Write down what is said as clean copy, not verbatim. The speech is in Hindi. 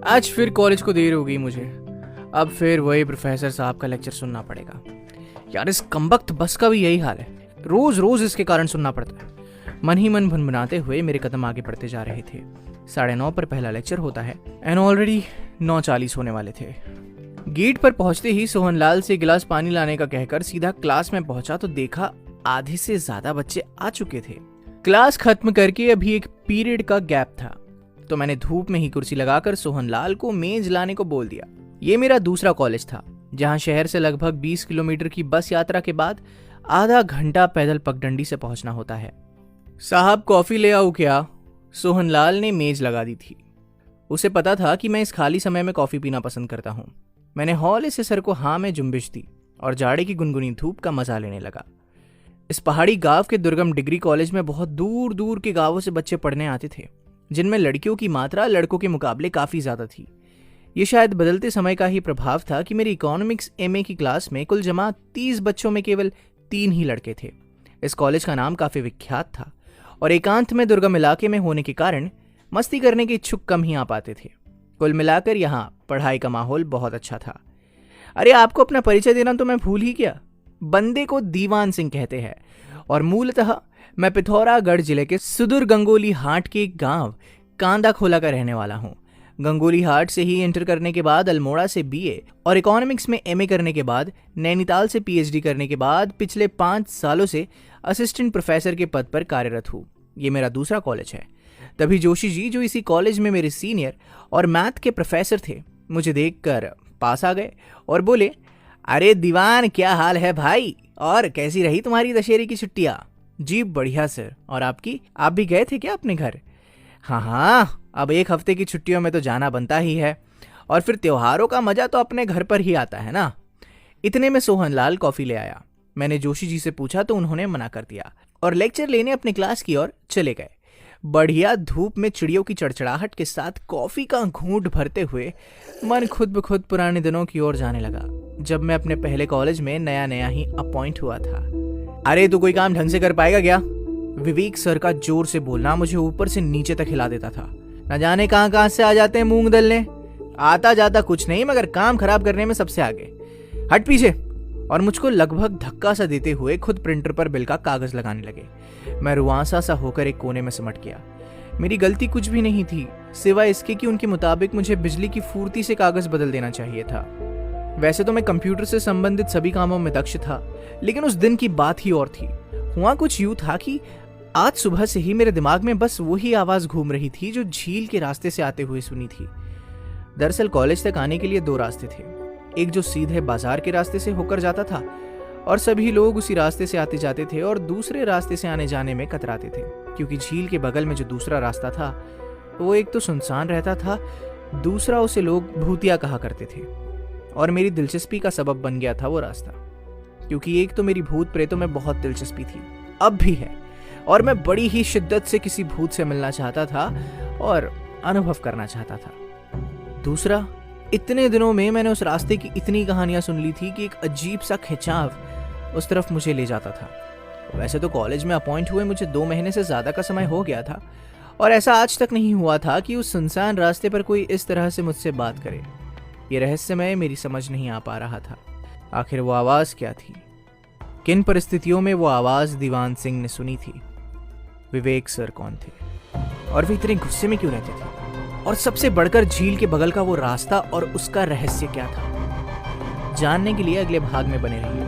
आज फिर कॉलेज को देर हो गई मुझे। अब फिर वही प्रोफेसर साहब का लेक्चर सुनना पड़ेगा। यार इस कमबख्त बस का भी यही हाल है, रोज रोज इसके कारण सुनना पड़ता है। मन ही मन भुनभुनाते हुए मेरे कदम आगे बढ़ते जा रहे थे। 9:30 पर पहला लेक्चर होता है एंड ऑलरेडी 9:40 होने वाले थे। गेट पर पहुंचते ही सोहनलाल से गिलास पानी लाने का कहकर सीधा क्लास में पहुंचा तो देखा आधे से ज्यादा बच्चे आ चुके थे। क्लास खत्म करके अभी एक पीरियड का गैप था तो मैंने धूप में ही कुर्सी लगाकर सोहनलाल को मेज लाने को बोल दिया। ये मेरा दूसरा कॉलेज था जहां शहर से लगभग 20 किलोमीटर की बस यात्रा के बाद आधा घंटा पैदल पगडंडी से पहुंचना होता है। साहब कॉफी ले आओ क्या? सोहनलाल ने मेज लगा दी थी। उसे पता था कि मैं इस खाली समय में कॉफी पीना पसंद करता हूं। मैंने हौले से सर को हाँ में जुम्बिश दी और जाड़े की गुनगुनी धूप का मजा लेने लगा। इस पहाड़ी गांव के दुर्गम डिग्री कॉलेज में बहुत दूर दूर के गांवों से बच्चे पढ़ने आते थे, जिनमें लड़कियों की मात्रा लड़कों के मुकाबले काफी ज्यादा थी। ये शायद बदलते समय का ही प्रभाव था कि मेरी इकोनॉमिक्स एमए की क्लास में कुल जमा 30 बच्चों में केवल 3 ही लड़के थे। इस कॉलेज का नाम काफी विख्यात था और एकांत में दुर्गम इलाके में होने के कारण मस्ती करने के इच्छुक कम ही आ पाते थे। कुल मिलाकर यहाँ पढ़ाई का माहौल बहुत अच्छा था। अरे आपको अपना परिचय देना तो मैं भूल ही गया। बंदे को दीवान सिंह कहते हैं और मूलतः मैं पिथौरागढ़ जिले के सुदूर गंगोली हाट के गांव कांदा खोला का रहने वाला हूं। गंगोली हाट से ही इंटर करने के बाद अल्मोड़ा से बीए और इकोनॉमिक्स में एमए करने के बाद नैनीताल से पीएचडी करने के बाद पिछले 5 सालों से असिस्टेंट प्रोफेसर के पद पर कार्यरत हूँ। ये मेरा दूसरा कॉलेज है। तभी जोशी जी जो इसी कॉलेज में मेरे सीनियर और मैथ के प्रोफेसर थे, मुझे देखकर पास आ गए और बोले, अरे दीवान क्या हाल है भाई, और कैसी रही तुम्हारी दशहरे की छुट्टियां? जी बढ़िया सर। और आपकी? आप भी गए थे क्या अपने घर? हाँ, अब 1 हफ्ते की छुट्टियों में तो जाना बनता ही है और फिर त्योहारों का मजा तो अपने घर पर ही आता है ना। इतने में सोहनलाल कॉफी ले आया। मैंने जोशी जी से पूछा तो उन्होंने मना कर दिया और लेक्चर लेने अपने क्लास की ओर चले गए। बढ़िया धूप में चिड़ियों की चड़चड़ाहट के साथ कॉफी का घूंट भरते हुए मन खुद ब खुद पुराने दिनों की ओर जाने लगा, जब मैं अपने पहले कॉलेज में नया नया ही अपॉइंट हुआ था। अरे तू कोई काम ढंग से कर पाएगा क्या? विवेक सर का जोर से बोलना मुझे ऊपर से नीचे तक हिला देता था। न जाने कहां कहां से आ जाते हैं मूंग दलने। आता जाता कुछ नहीं मगर काम खराब करने में सबसे आगे। हट पीछे। और मुझको लगभग धक्का सा देते हुए खुद प्रिंटर पर बिल का कागज लगाने लगे। मैं रुआंसा सा होकर एक कोने में सिमट गया। मेरी गलती कुछ भी नहीं थी सिवाय इसके कि उनके मुताबिक मुझे बिजली की फुर्ती से कागज बदल देना चाहिए था। वैसे तो मैं कंप्यूटर से संबंधित सभी कामों में दक्ष था, लेकिन उस दिन की बात ही और थी। हुआ कुछ यूं था कि आज सुबह से ही मेरे दिमाग में बस वही आवाज घूम रही थी जो झील के रास्ते से आते हुए सुनी थी। दरअसल कॉलेज तक आने के लिए 2 रास्ते थे। एक जो सीधे बाजार के रास्ते से होकर जाता था और सभी लोग उसी रास्ते से आते जाते थे, और दूसरे रास्ते से आने जाने में कतराते थे क्योंकि झील के बगल में जो दूसरा रास्ता था वो एक तो सुनसान रहता था, दूसरा उसे लोग भूतिया कहा करते थे। और मेरी दिलचस्पी का सबब बन गया था वो रास्ता, क्योंकि एक तो मेरी भूत प्रेतों में बहुत दिलचस्पी थी, अब भी है, और मैं बड़ी ही शिद्दत से किसी भूत से मिलना चाहता था और अनुभव करना चाहता था। दूसरा, इतने दिनों में मैंने उस रास्ते की इतनी कहानियां सुन ली थी कि एक अजीब सा खिंचाव उस तरफ मुझे ले जाता था। वैसे तो कॉलेज में अपॉइंट हुए मुझे 2 महीने से ज्यादा का समय हो गया था और ऐसा आज तक नहीं हुआ था कि उस सुनसान रास्ते पर कोई इस तरह से मुझसे बात करे। ये रहस्यमय मेरी समझ नहीं आ पा रहा था। आखिर वो आवाज क्या थी? किन परिस्थितियों में वो आवाज दीवान सिंह ने सुनी थी? विवेक सर कौन थे और वे इतने गुस्से में क्यों रहते थे? और सबसे बढ़कर झील के बगल का वो रास्ता और उसका रहस्य क्या था? जानने के लिए अगले भाग में बने रहिए।